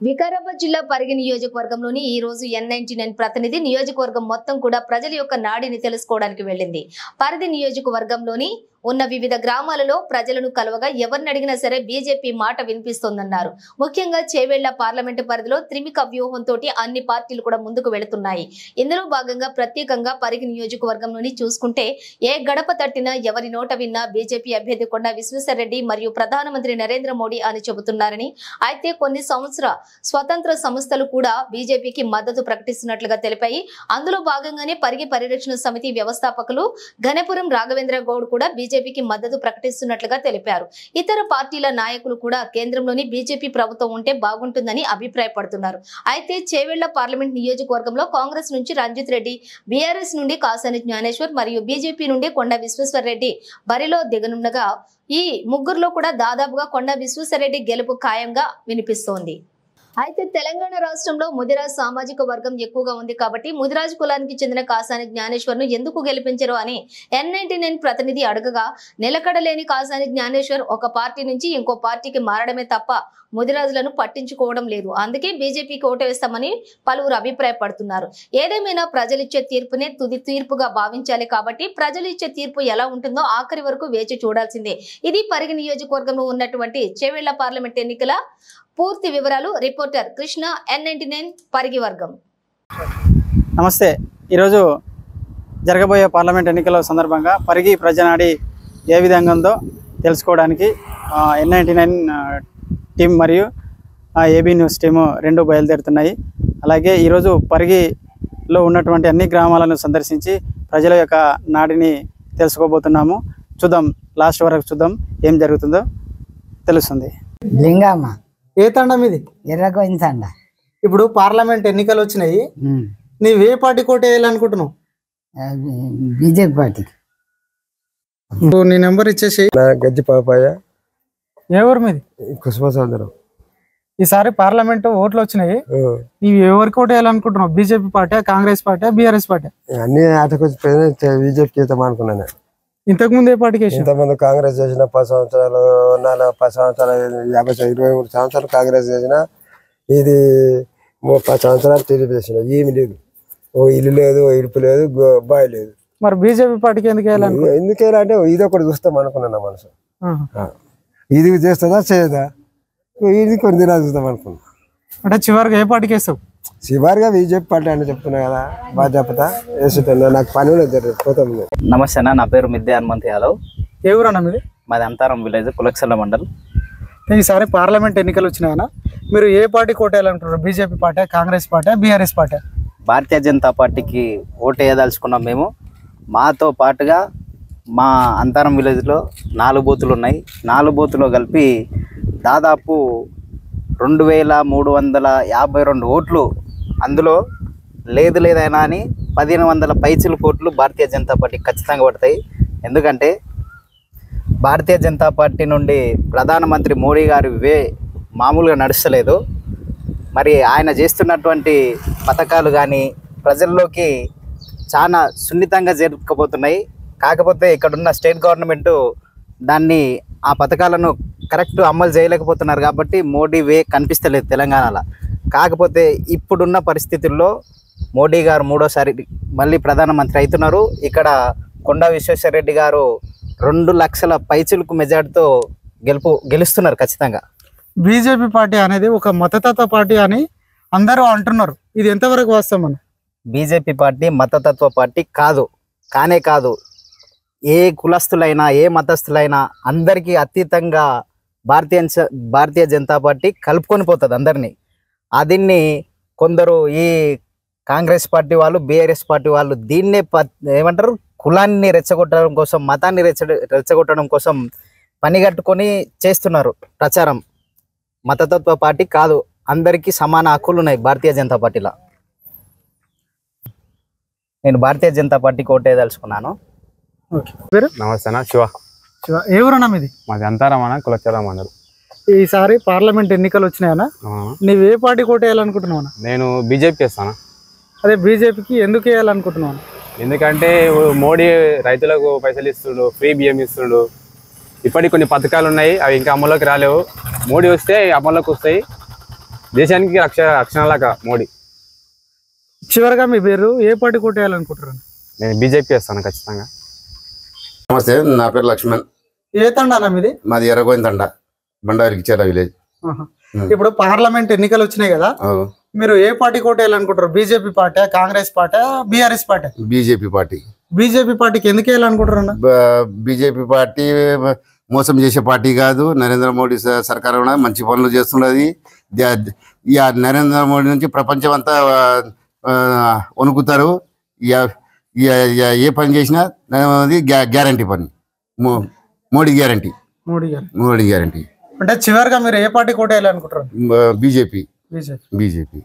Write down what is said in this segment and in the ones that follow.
వికారాబాద్ జిల్లా పరిగి నియోజకవర్గంలోని ఈ రోజు N99 ప్రతినిధి నియోజకవర్గం మొత్తం కూడా ప్రజల యొక్క నాడిని తెలుసుకోవడానికి వెళ్ళింది. పరిగి నియోజకవర్గంలోని ఉన్న వివిధ గ్రామాలలో ప్రజలను కలవగా ఎవరిని అడిగినా సరే బీజేపీ మాట వినిపిస్తోందన్నారు. ముఖ్యంగా చేవెళ్ల పార్లమెంటు పరిధిలో త్రిమిక వ్యూహంతో అన్ని పార్టీలు కూడా ముందుకు వెళుతున్నాయి. ఇందులో భాగంగా ప్రత్యేకంగా పరిగి నియోజకవర్గంలోని చూసుకుంటే ఏ గడప తట్టినా ఎవరి నోట విన్నా బీజేపీ అభ్యర్థి కొండా విశ్వేశ్వరరెడ్డి మరియు ప్రధానమంత్రి నరేంద్ర మోడీ అని చెబుతున్నారని, అయితే కొన్ని స్వతంత్ర సంస్థలు కూడా బీజేపీకి మద్దతు ప్రకటిస్తున్నట్లుగా తెలిపాయి. అందులో భాగంగానే పరిగి పరిరక్షణ సమితి వ్యవస్థాపకులు గణపురం రాఘవేంద్ర గౌడ్ కూడా బీజేపీకి మద్దతు ప్రకటిస్తున్నట్లుగా తెలిపారు. ఇతర పార్టీల నాయకులు కూడా కేంద్రంలోని బీజేపీ ప్రభుత్వం ఉంటే బాగుంటుందని అభిప్రాయపడుతున్నారు. అయితే చేవెళ్ల పార్లమెంట్ నియోజకవర్గంలో కాంగ్రెస్ నుంచి రంజిత్ రెడ్డి, బీఆర్ఎస్ నుండి కాసాని జ్ఞానేశ్వర్ మరియు బీజేపీ నుండి కొండా విశ్వేశ్వరరెడ్డి బరిలో దిగనుండగా ఈ ముగ్గురులో కూడా దాదాపుగా కొండా విశ్వేశ్వరరెడ్డి గెలుపు ఖాయంగా వినిపిస్తోంది. అయితే తెలంగాణ రాష్ట్రంలో ముదిరాజ్ సామాజిక వర్గం ఎక్కువగా ఉంది కాబట్టి ముదిరాజ్ కులానికి చెందిన కాసాని జ్ఞానేశ్వర్ ను ఎందుకు గెలిపించరు అని N99 ప్రతినిధి అడగగా, నిలకడలేని కాసాని జ్ఞానేశ్వర్ ఒక పార్టీ నుంచి ఇంకో పార్టీకి మారడమే తప్ప ముదిరాజులను పట్టించుకోవడం లేదు, అందుకే బీజేపీకి ఓటు వేస్తామని పలువురు అభిప్రాయపడుతున్నారు. ఏదేమైనా ప్రజలిచ్చే తీర్పునే తుది తీర్పుగా భావించాలి కాబట్టి ప్రజలు ఇచ్చే తీర్పు ఎలా ఉంటుందో ఆఖరి వరకు వేచి చూడాల్సిందే. ఇది పరిగి నియోజకవర్గంలో ఉన్నటువంటి చేవెళ్ల పార్లమెంట్ ఎన్నికల పూర్తి వివరాలు. రిపోర్టర్ కృష్ణ, N99 పరిగి వర్గం. నమస్తే. ఈరోజు జరగబోయే పార్లమెంట్ ఎన్నికల సందర్భంగా పరిగి ప్రజనాడి ఏ విధంగా ఉందో తెలుసుకోవడానికి N99 టీం మరియు ఏబీ న్యూస్ టీము రెండు బయలుదేరుతున్నాయి. అలాగే ఈరోజు పరిగిలో ఉన్నటువంటి అన్ని గ్రామాలను సందర్శించి ప్రజల యొక్క నాడిని తెలుసుకోబోతున్నాము. చూద్దాం, లాస్ట్ వరకు చూద్దాం ఏం జరుగుతుందో తెలుస్తుంది. లింగమ్మ ఏ తండం ఇది? ఎర్రగొంచండ. ఇప్పుడు పార్లమెంట్ ఎన్నికలు వచ్చినాయి, నీవు ఏ పార్టీ కోట వేయాలనుకుంటున్నావు? బీజేపీ పార్టీకి. నీ నెంబర్ ఇచ్చేసి. గజ్జి పాపాయ. ఏ ఊరు మీది? కుసుమసాందరం. ఈసారి పార్లమెంట్ ఓట్లు వచ్చినాయి, నీవు ఎవరికి ఓటు వేయాలనుకుంటున్నావు? BJP party, Congress party, BRS party? అన్ని ఆటకొచ్చి బీజేపీ చేద్దాం అనుకున్నాను. ఇంతకు ముందు ఏ పార్టీకి? ఇంతకుముందు కాంగ్రెస్ చేసిన 10 సంవత్సరాలు, 10 సంవత్సరాలు, 23 సంవత్సరాలు కాంగ్రెస్ చేసిన, ఇది 10 సంవత్సరాలు టీడీపీ చేసిన. ఏమి లేదు, ఓ ఇల్లు లేదు, ఓ ఇడుపు లేదు, బాయ్ లేదు. మరి బీజేపీ పార్టీకి ఎందుకు వేయాలంటే ఇది ఒకటి చూస్తాం అనుకున్నా మనసు. ఇది చేస్తుందా చేయదా, ఇది కొన్ని దినాలు చూద్దాం అనుకున్నా. అంటే చివరికి ఏ పార్టీకి వేస్తావు? శివారుగా బీజేపీ పార్టీ అని చెప్తున్నా కదా, బాధ్యత వేస్తున్నా. నాకు పని పోతాను. నమస్తే అన్న, నా పేరు మిద్దె హనుమంత్ యాదవ్. ఏ ఊరు అన్న మీది? మాది అంతారం విలేజ్, కులక్సల్ల మండల్. ఈసారి పార్లమెంట్ ఎన్నికలు వచ్చినాయన్నా, మీరు ఏ పార్టీ ఓటు వేయాలనుకుంటున్నారు? BJP party, Congress party, BRS party? Bharatiya Janata పార్టీకి ఓటు వేయదలుచుకున్నాం మేము. మాతో పాటుగా మా అంతారం విలేజ్లో 4 బూతులు ఉన్నాయి. 4 బూతులో కలిపి దాదాపు 2352 ఓట్లు. అందులో లేదైనా అని 1500 పైచిల కోట్లు భారతీయ జనతా పార్టీకి ఖచ్చితంగా పడతాయి. ఎందుకంటే భారతీయ జనతా పార్టీ నుండి ప్రధానమంత్రి మోడీ గారు మామూలుగా నడుస్తలేదు. మరి ఆయన చేస్తున్నటువంటి పథకాలు కానీ ప్రజల్లోకి చాలా సున్నితంగా చేరుకోబోతున్నాయి. కాకపోతే ఇక్కడున్న స్టేట్ గవర్నమెంటు ఆ పథకాలను కరెక్ట్ అమలు చేయలేకపోతున్నారు కాబట్టి మోడీ కనిపిస్తలేదు తెలంగాణలో. కాకపోతే ఇప్పుడున్న పరిస్థితుల్లో మోడీ గారు 3వ సారి మళ్ళీ ప్రధానమంత్రి అవుతున్నారు. ఇక్కడ కొండా విశ్వేశ్వరరెడ్డి గారు 2 లక్షల పైచిలకు మెజార్టీతో గెలుస్తున్నారు ఖచ్చితంగా. బీజేపీ పార్టీ అనేది ఒక మతతత్వ పార్టీ అని అందరూ అంటున్నారు, ఇది ఎంతవరకు వాస్తవం? బీజేపీ పార్టీ మతతత్వ పార్టీ కానే కాదు. ఏ కులస్తులైనా, ఏ మతస్థులైనా అందరికీ అతీతంగా భారతీయ జనతా పార్టీ కలుపుకొని పోతుంది అందరినీ. దీన్ని కొందరు ఈ కాంగ్రెస్ పార్టీ వాళ్ళు, బీఆర్ఎస్ పార్టీ వాళ్ళు దీన్నే ఏమంటారు, కులాన్ని రెచ్చగొట్టడం కోసం, మతాన్ని రెచ్చగొట్టడం కోసం పనిగట్టుకొని చేస్తున్నారు ప్రచారం. మతతత్వ పార్టీ కాదు, అందరికీ సమాన హక్కులు ఉన్నాయి భారతీయ జనతా పార్టీలో. నేను భారతీయ జనతా పార్టీకి ఓటు వేయదలుచుకున్నాను. నమస్తే అన్న, శివ. ఏ ఊరన్నా మీది? మాది అంతారం అన్న, కులచర్ల మండలం. ఈసారి పార్లమెంట్ ఎన్నికలు వచ్చినాయన్నా, నువ్వు ఏ పార్టీ ఓటు వేయాలనుకుంటున్నావు? నేను బీజేపీ వేస్తాను. అదే బీజేపీకి ఎందుకు వేయాలనుకుంటున్నాను? ఎందుకంటే మోడీ రైతులకు పైసలు ఇస్తుండు, ఫ్రీ బియ్యం ఇస్తుండు. ఇప్పటికి కొన్ని పథకాలు ఉన్నాయి, అవి ఇంకా అమల్లోకి రాలేవు. మోడీ వస్తే అమల్లోకి వస్తాయి. దేశానికి రక్షణలాగా మోడీ. చివరిగా మీ పేరు ఏ పార్టీ కొట్టేయాలనుకుంటున్నారు? నేను బీజేపీ వేస్తాను ఖచ్చితంగా. నమస్తే, నా పేరు లక్ష్మణ్. ఏ తండా మీది? మాది ఎర్రగోయిన తండ, బండారికి చేర విలేజ్. ఇప్పుడు పార్లమెంట్ ఎన్నికలు వచ్చినాయి కదా, మీరు ఏ పార్టీ కొట్టేయాలనుకుంటారు? BJP party, Congress party, BRS party? BJP party. BJP పార్టీకి ఎందుకు వేయాలనుకుంటారు? బీజేపీ పార్టీ మోసం చేసే పార్టీ కాదు. నరేంద్ర మోడీ సర్కార్ మంచి పనులు చేస్తున్నది. నరేంద్ర మోడీ నుంచి ప్రపంచం అంతా వణుకుతారు. ఏ పని చేసినా గ్యారంటీ పని, మోడీ గ్యారంటీ. మోడీ గ్యారంటీ. అంటే చివరిగా మీరు ఏ పార్టీ కొట్టేయాలనుకుంటారు? బీజేపీ. బీజేపీ.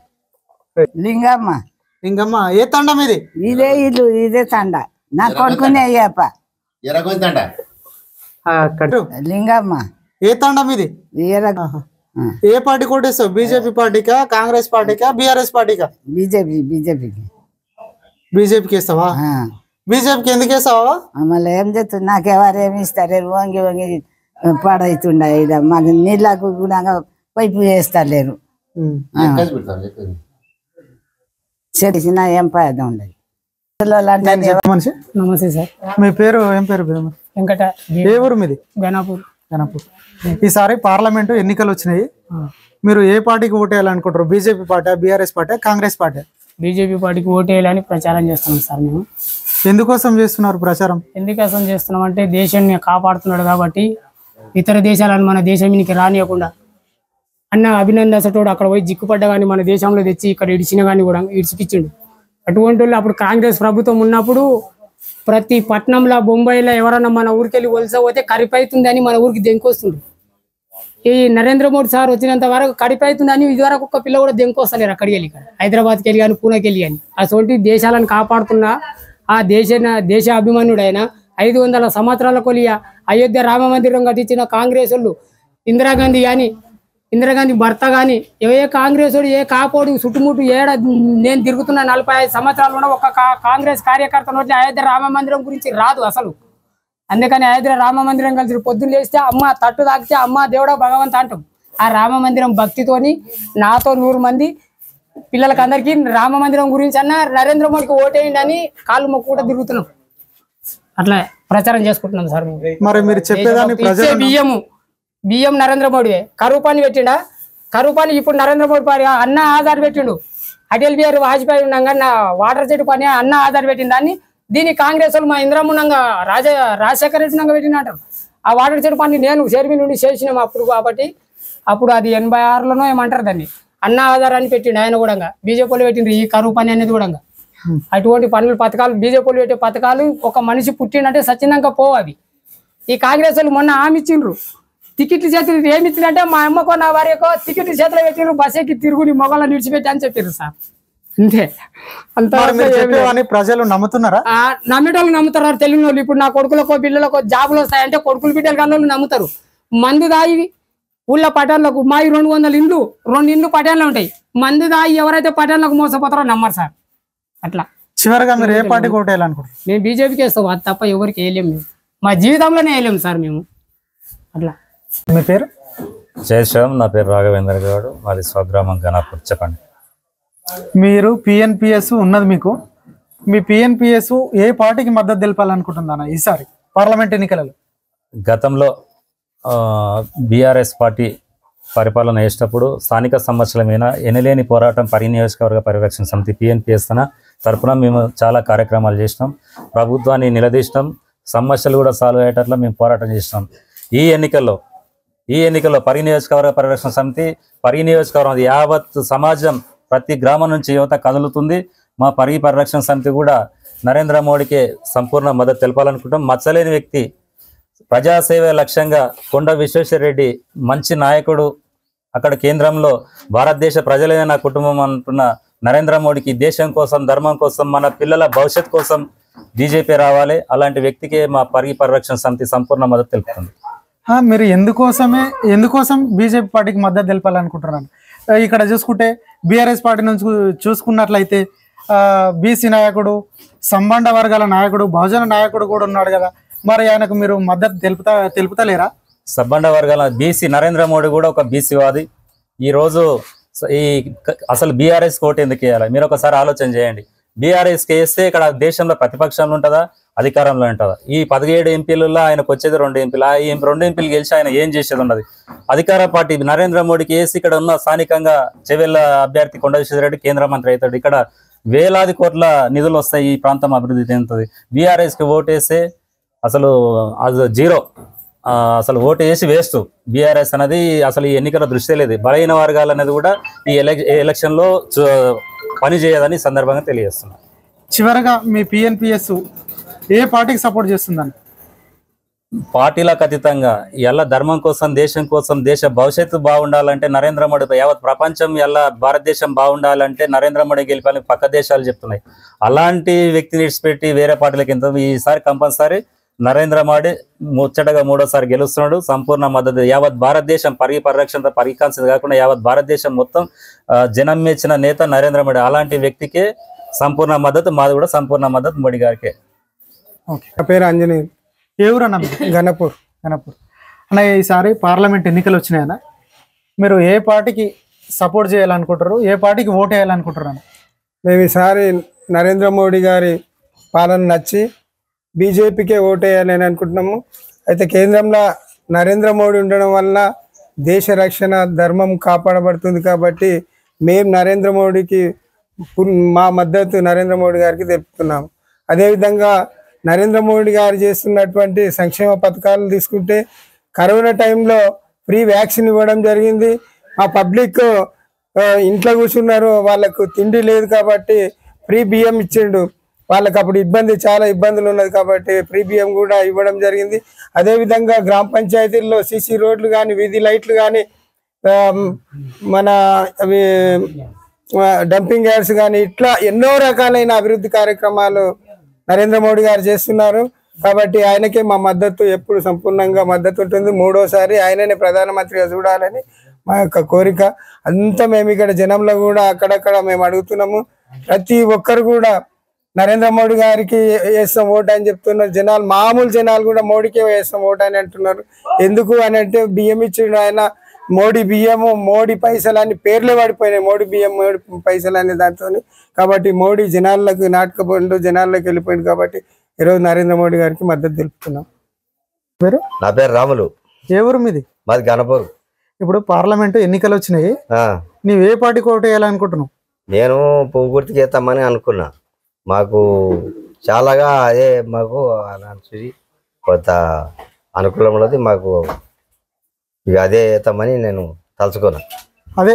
లింగమ్మ. లింగమ్మ, ఏ తండ మీది? ఇదే ఇల్లు, ఇదే తండ. నా కొడుకునే అయ్యప్ప. ఎర్రగోయిన తండ. లింగమ్మ. ఏ తండ మీది? ఏ పార్టీ కొట్టేస్తావు? బీజేపీ పార్టీకా, కాంగ్రెస్ పార్టీకా, బీఆర్ఎస్ పార్టీకా? బీజేపీకి. బీజేపీకి వేస్తావా? బీజేపీకి ఎందుకు వేస్తావా? మళ్ళీ ఏం చేస్తుంది, నాకెవరు ఏమి ఇస్తారు? వంగి వంగి పాడవుతుండే. మాకు నీళ్ళకు కూడా పైపు వేస్తలేరు. చేసిన ఏం ఫాయిదా ఉండదు. నమస్తే సార్, మీ పేరు ఏం పేరు? వెంకట. ఏ ఊరు మీది? గణపూర్. ఈసారి పార్లమెంటు ఎన్నికలు వచ్చినాయి, మీరు ఏ పార్టీకి ఓటేయాలనుకుంటారు? BJP party, BRS party, Congress party? BJP పార్టీకి ఓటేయాలని ప్రచారం చేస్తున్నాం సార్ మేము. ఎందుకోసం చేస్తున్నారు ప్రచారం? ఎందుకోసం చేస్తున్నాం అంటే దేశాన్ని కాపాడుతున్నాడు కాబట్టి, ఇతర దేశాలను మన దేశానికి రానియకుండా అన్న అభినందనతోడు అక్కడ పోయి జిక్కుపడ్డా కానీ మన దేశంలో తెచ్చి ఇక్కడ ఇడిచిన కానీ కూడా ఇడిచిపించిండు. అటువంటి వాళ్ళు అప్పుడు కాంగ్రెస్ ప్రభుత్వం ఉన్నప్పుడు ప్రతి పట్టణంలో, బొంబాయిలో ఎవరన్నా మన ఊరికి వెళ్ళి వలస పోతే కరిపైతుంది అని మన ఊరికి దెంకొస్తుంది. ఈ నరేంద్ర మోడీ సార్ వచ్చినంత వరకు కడిపైతుంది అని ఇదివరకు ఒక్క పిల్ల కూడా దెంకొస్తలేరు అక్కడికి వెళ్ళి, ఇక్కడ హైదరాబాద్కి వెళ్ళి కానీ, పూణేకి వెళ్ళి కానీ. అటువంటి దేశాలను కాపాడుతున్న ఆ దేశ అభిమన్యుడు ఆయన 500 సంవత్సరాల కొలియ అయోధ్య రామ మందిరం కట్టించిన కాంగ్రెస్ వాళ్ళు, ఇందిరాగాంధీ భర్త కానీ, ఏ కాంగ్రెస్ వాడు, ఏ కాపోడు చుట్టుముట్టు నేను తిరుగుతున్న 45 సంవత్సరాలు ఒక కాంగ్రెస్ కార్యకర్త నోటి అయోధ్య రామ మందిరం గురించి రాదు అసలు. అందుకని అయోధ్య రామ మందిరం కలిసి పొద్దున్న లేస్తే అమ్మ తట్టు తాకితే అమ్మ దేవుడా భగవంత అంటాం. ఆ రామ మందిరం భక్తితోని నాతో 100 మంది పిల్లలకి అందరికీ రామ మందిరం గురించి అన్న నరేంద్ర మోడీకి ఓటేయండి అని కాళ్ళు మొక్కు కూడా తిరుగుతున్నాం. అట్లా ప్రచారం చేసుకుంటున్నాం సార్. మరి మీరు చెప్పేదాన్ని బియ్యం నరేంద్ర మోడీ కరువు పని పెట్టిండా? కరువు పని ఇప్పుడు నరేంద్ర మోడీ పని అన్న ఆధార్ పెట్టిండు. అటల్ బిహారీ వాజ్పేయి ఉండగా నా వాటర్ చెట్టు పని అన్న ఆధార్ పెట్టిండు. దాన్ని దీన్ని కాంగ్రెస్ వాళ్ళు మా ఇంద్రమున్నంగా రాజశేఖర రెడ్డి నంగా పెట్టినట్టు ఆ వాటర్ చెట్టు పని నేను చైర్మన్ నుండి చేసినాం అప్పుడు. కాబట్టి అప్పుడు అది 86లోనో ఏమంటారు దాన్ని అన్న ఆధార్ అని పెట్టిండు ఆయన కూడా. బీజేపీలో పెట్టిండ్రు ఈ కరువు పని అనేది కూడా. అటువంటి పథకాలు బీజేపీలో పెట్టే పథకాలు ఒక మనిషి పుట్టిండంటే సచ్చినాక పోవాలి. ఈ కాంగ్రెస్ వాళ్ళు మొన్న హామీ ఇచ్చిండ్రు, టికెట్లు చేతులు ఏమి ఇచ్చిందంటే మా అమ్మకో నా వారికో టికెట్లు చేతులు పెట్టిండ్రు, బస్ ఎక్కి తిరుగుని మొగలను నిడిచిపెట్టి అని చెప్పారు సార్. అంతే. అంత ప్రజలు నమ్ముతున్నారా? నమ్మేటోళ్ళు నమ్ముతారు, తెలియని వాళ్ళు. ఇప్పుడు నా కొడుకులకో పిల్లలకో జాబులు వస్తాయంటే కొడుకులు బిడ్డలు కానీ వాళ్ళు నమ్ముతారు. మందు దాయి ఊళ్ళో పట్టణాలకు మా 200 ఇండ్లు 2 ఇండ్లు పట్టణంలో ఉంటాయి. మందు దాయి ఎవరైతే పట్టణాలకు మోసపోతారో నమ్మరు సార్. అట్లా. చివరిగా మీరు ఏ పార్టీ కోటేయాలనుకుంటారు? మేము బీజేపీకి వేస్తాం, అది తప్ప ఎవరికి వేయలేము. మేము మా జీవితంలోనే వేయలేము సార్ మేము. అట్లా. మీ పేరు? జయశ్రామ్. నా పేరు రాఘవేంద్ర గౌడ్, మాది స్వగ్రామం గణపూర్. చెప్పండి. మీరు పిఎన్పిఎస్ ఉన్నది మీకు, మీ పిఎన్పిఎస్ ఏ పార్టీకి మద్దతు తెలపాలనుకుంటుందన్న ఈసారి పార్లమెంట్ ఎన్నికలలో? గతంలో బీఆర్ఎస్ పార్టీ పరిపాలన చేసేటప్పుడు స్థానిక సమస్యల మీద ఎనలేని పోరాటం నియోజకవర్గ పరిరక్షణ సమితి పిఎన్పిఎస్ తరఫున మేము చాలా కార్యక్రమాలు చేసినాం. ప్రభుత్వాన్ని నిలదీసినాం, సమస్యలు కూడా సాల్వ్ అయ్యేటట్లు మేము పోరాటం చేసినాం. ఈ ఎన్నికల్లో నియోజకవర్గ పరిరక్షణ సమితి నియోజకవర్గం యావత్ సమాజం ప్రతి గ్రామం నుంచి యువత కదులుతుంది. మా పరిరక్షణ సమితి కూడా నరేంద్ర మోడీకే సంపూర్ణ మద్దతు తెలపాలనుకుంటాం. మచ్చలేని వ్యక్తి, ప్రజాసేవ లక్ష్యంగా కొండ విశ్వేశ్వర రెడ్డి మంచి నాయకుడు, అక్కడ కేంద్రంలో భారతదేశ ప్రజలే నా కుటుంబం అంటున్న నరేంద్ర మోడీకి దేశం కోసం, ధర్మం కోసం, మన పిల్లల భవిష్యత్ కోసం బీజేపీ రావాలి. అలాంటి వ్యక్తికే మా పరిరక్షణ సమితి సంపూర్ణ మద్దతు తెలుపుతుంది. మీరు ఎందుకోసం బీజేపీ పార్టీకి మద్దతు తెలపాలనుకుంటున్నాను? ఇక్కడ చూసుకుంటే బీఆర్ఎస్ పార్టీ నుంచి చూసుకున్నట్లయితే బీసీ నాయకుడు, సంబంధ వర్గాల నాయకుడు, బహుజన నాయకుడు కూడా ఉన్నాడు కదా, మరి ఆయనకు మీరు మద్దతు తెలుపుతలేరా? సంబంధ వర్గాల బీసీ నరేంద్ర మోడీ కూడా ఒక బీసీవాది. ఈరోజు ఈ అసలు బీఆర్ఎస్ ఓటు ఎందుకు వేయాలి? మీరు ఒకసారి ఆలోచన చేయండి. బీఆర్ఎస్కి వేస్తే ఇక్కడ దేశంలో ప్రతిపక్షంలో ఉంటుందా, అధికారంలో ఉంటుందా? ఈ 17 ఎంపీలలో ఆయనకు వచ్చేది 2 ఎంపీలు. ఆ 2 ఎంపీలు గెలిచి ఆయన ఏం చేసేది ఉన్నది? అధికార పార్టీ నరేంద్ర మోడీకి వేసి ఇక్కడ ఉన్న స్థానికంగా చెవెళ్ళ అభ్యర్థి కొండ విశ్వేశ్వరరెడ్డి కేంద్ర మంత్రి అవుతాడు. ఇక్కడ వేలాది కోట్ల నిధులు వస్తాయి, ఈ ప్రాంతం అభివృద్ధి చెందుతుంది. బీఆర్ఎస్కి ఓటు వేస్తే అసలు అది జీరో, అసలు ఓటు వేసి వేస్ట్. బీఆర్ఎస్ అనేది అసలు ఈ ఎన్నికల దృష్టి లేదు. బలహీన వర్గాలు అనేది కూడా ఈ ఎలక్షన్లో పని చేయదని సందర్భంగా తెలియజేస్తున్నారు. చివరగా మీ పిఎన్పిఎస్ ఏ పార్టీకి సపోర్ట్ చేస్తుందని? పార్టీలకు అతీతంగా ఎలా ధర్మం కోసం, దేశం కోసం, దేశ భవిష్యత్తు బాగుండాలంటే నరేంద్ర మోడీ, యావత్ ప్రపంచం ఎలా భారతదేశం బాగుండాలంటే నరేంద్ర మోడీ గెలిపాలని పక్క దేశాలు చెప్తున్నాయి. అలాంటి వ్యక్తిని విడిచిపెట్టి వేరే పార్టీలకు ఎంత ఈసారి కంపల్సరీ నరేంద్ర మోడీ ముచ్చటగా 3వసారి గెలుస్తున్నాడు. సంపూర్ణ మద్దతు యావత్ భారతదేశం పరిరక్షణ పరికాల్సింది కాకుండా యావత్ భారతదేశం మొత్తం జనం మెచ్చిన నేత నరేంద్ర మోడీ. అలాంటి వ్యక్తికే సంపూర్ణ మద్దతు, మాది కూడా సంపూర్ణ మద్దతు మోడీ గారికే. ఓకే, నా పేరు ఆంజనేయ. ఏ ఊరు అన్న? గణపూర్. అన్న, ఈసారి పార్లమెంట్ ఎన్నికలు వచ్చినాయన్న, మీరు ఏ పార్టీకి సపోర్ట్ చేయాలనుకుంటారు, ఏ పార్టీకి ఓటు వేయాలనుకుంటారు అన్న? మేము ఈసారి నరేంద్ర మోడీ గారి పాలన నచ్చి బీజేపీకే ఓటేయాలని అనుకుంటున్నాము. అయితే కేంద్రంలో నరేంద్ర మోడీ ఉండడం వల్ల దేశ రక్షణ, ధర్మం కాపాడబడుతుంది. కాబట్టి మేము నరేంద్ర మోడీకి మా మద్దతు నరేంద్ర మోడీ గారికి తెలుపుతున్నాము. అదేవిధంగా నరేంద్ర మోడీ గారు చేస్తున్నటువంటి సంక్షేమ పథకాలు తీసుకుంటే కరోనా టైంలో ఫ్రీ వ్యాక్సిన్ ఇవ్వడం జరిగింది. ఆ పబ్లిక్ ఇంట్లో కూర్చున్నారు, వాళ్ళకు తిండి లేదు కాబట్టి ఫ్రీ బియ్యం ఇచ్చిండు. వాళ్ళకి అప్పుడు చాలా ఇబ్బందులు ఉన్నది కాబట్టి ఫ్రీ బియ్యం కూడా ఇవ్వడం జరిగింది. అదేవిధంగా గ్రామ పంచాయతీల్లో సీసీ రోడ్లు కానీ, వీధి లైట్లు కానీ, మన అవి డంపింగ్ యార్డ్స్ కానీ, ఇట్లా ఎన్నో రకాలైన అభివృద్ధి కార్యక్రమాలు నరేంద్ర మోడీ గారు చేస్తున్నారు. కాబట్టి ఆయనకే మా మద్దతు ఎప్పుడు సంపూర్ణంగా మద్దతు ఉంటుంది. 3వసారి ఆయననే ప్రధానమంత్రిగా చూడాలని మా యొక్క కోరిక. అంతా మేము ఇక్కడ జనంలో కూడా అక్కడక్కడ మేము అడుగుతున్నాము. ప్రతి ఒక్కరు కూడా నరేంద్ర మోడీ గారికి వేస్తాం ఓటు అని చెప్తున్నారు. జనాలు, మామూలు జనాలు కూడా మోడీకే వేస్తాం ఓటు అని అంటున్నారు. ఎందుకు అని అంటే బియ్యం ఇచ్చిండు ఆయన. మోడీ బియ్యము, మోడీ పైసలు అన్ని పేర్లే పడిపోయినాయి, మోడీ బియ్యం, మోడీ పైసలు అనే దాంతో. కాబట్టి మోడీ జనాలకు నాటకపోయిండు, జనాల్లోకి వెళ్ళిపోయింది. కాబట్టి ఈరోజు నరేంద్ర మోడీ గారికి మద్దతు తెలుపుతున్నాం. పేరు? నా పేరు రాములు. ఏ ఊరు మీది? మాది గణపూర్. ఇప్పుడు పార్లమెంటు ఎన్నికలు వచ్చినాయి, నీవు ఏ పార్టీకి ఓటు వేయాలనుకుంటున్నావు? నేను పువ్వు గుర్తు చేస్తామని అనుకున్నా. మాకు చాలాగా అదే మాకు చూసి కొంత అనుకూలం ఉన్నది. మాకు ఇక అదే వేస్తామని నేను తలుచుకున్నా. అదే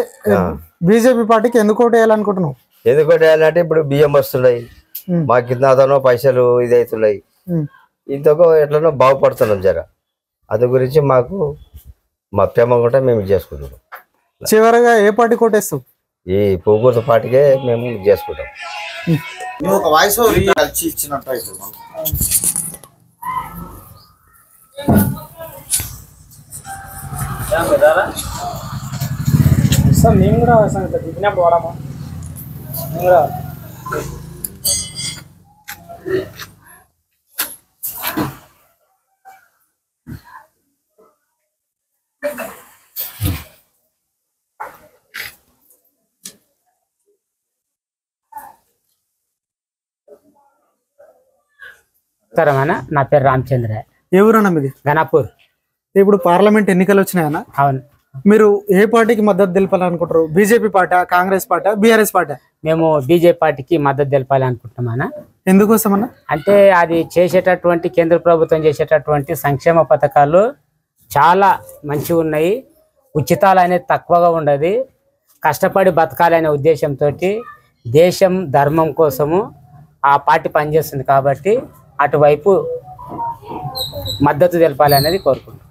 బీజేపీ పార్టీకి ఎందుకు ఓటు వేయాలనుకుంటున్నావు? ఎందుకు వేయాలంటే ఇప్పుడు బియ్యం వస్తున్నాయి, మాకు కింద పైసలు ఇది అవుతున్నాయి, ఇంతకో ఎట్లనో బాగుపడుతున్నాం జర. అది గురించి మాకు మా ప్రేమ కూడా మేము చేసుకుంటున్నాం. చివరగా ఏ పార్టీ కోటేస్తావు? ఈ పువ్వు పార్టీకే మేము చేసుకుంటాం. ఒక వాయిస్ కలిసి ఇచ్చినట్టు అవుతుంది. మేము కూడా తిప్పినప్పుడు వాడమా నా పేరు రామచంద్ర. ఏ ఊరన్నా మీది? గణపూర్. ఇప్పుడు పార్లమెంట్ ఎన్నికలు వచ్చినాయన్న, అవును. మీరు ఏ పార్టీకి మద్దతు తెలపాలనుకుంటారు? BJP party, Congress party, BRS party? మేము బీజేపీ పార్టీకి మద్దతు తెలపాలి అనుకుంటున్నామన్నా. ఎందుకోసమన్నా? అంటే అది చేసేటటువంటి కేంద్ర ప్రభుత్వం చేసేటటువంటి సంక్షేమ పథకాలు చాలా మంచిగా ఉన్నాయి. ఉచితాలు అనేది తక్కువగా ఉండదు. కష్టపడి బతకాలనే ఉద్దేశంతో దేశం, ధర్మం కోసము ఆ పార్టీ పనిచేస్తుంది. కాబట్టి అటువైపు మద్దతు తెలపాలి అనేది కోరుకుంటున్నాం.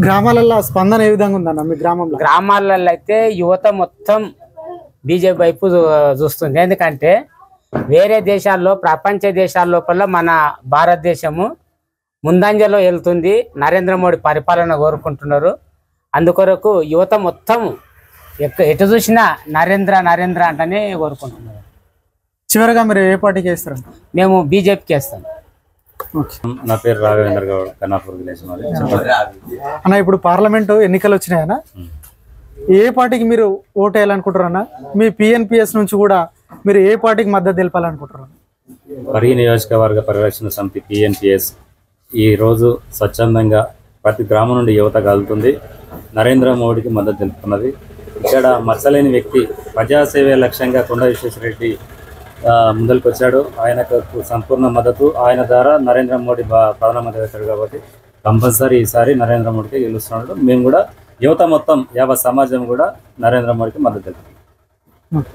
గ్రామాలలో స్పందన ఏ విధంగా ఉందన్న మీ గ్రామంలో? గ్రామాలలో అయితే యువత మొత్తం బీజేపీ వైపు చూస్తుంది. ఎందుకంటే వేరే దేశాల్లో, ప్రపంచ దేశాల లోపల మన భారతదేశము ముందంజలో వెళ్తుంది. నరేంద్ర మోడీ పరిపాలన కోరుకుంటున్నారు. అందుకొరకు యువత మొత్తం ఎటు చూసినా నరేంద్ర నరేంద్ర అంటేనే కోరుకుంటున్నారు. చివరిగా మీరు ఏ పార్టీకి వేస్తారు? మేము బీజేపీకి వేస్తాం. నా పేరు రాఘవేంద్ర గౌడ్, కన్నాపూర్ విలేజ్. అన్న, ఇప్పుడు పార్లమెంటు ఎన్నికలు వచ్చినాయనా, ఏ పార్టీకి మీరు ఓటు వేయాలనుకుంటారన్నా? మీ పిఎన్పిఎస్ నుంచి కూడా మీరు ఏ పార్టీకి మద్దతు తెలపాలనుకుంటారు? పరిగి నియోజకవర్గ పరిరక్షణ సమితి పిఎన్పిఎస్ ఈరోజు స్వచ్ఛందంగా ప్రతి గ్రామం నుండి యువత కలుగుతుంది. నరేంద్ర మోడీకి మద్దతు తెలుపుతున్నది. ఇక్కడ మచ్చలేని వ్యక్తి ప్రజాసేవే లక్ష్యంగా కొండ విశ్వేశ్వరరెడ్డి ముందరికి వచ్చాడు. ఆయనకు సంపూర్ణ మద్దతు. ఆయన ద్వారా నరేంద్ర మోడీ ప్రధానమంత్రి అవుతాడు కాబట్టి కంపల్సరీ ఈసారి నరేంద్ర మోడీకి గెలుస్తున్నాడు. మేము కూడా యువత మొత్తం యావత్ సమాజం కూడా నరేంద్ర మోడీకి మద్దతు తెలుపుతున్నాం.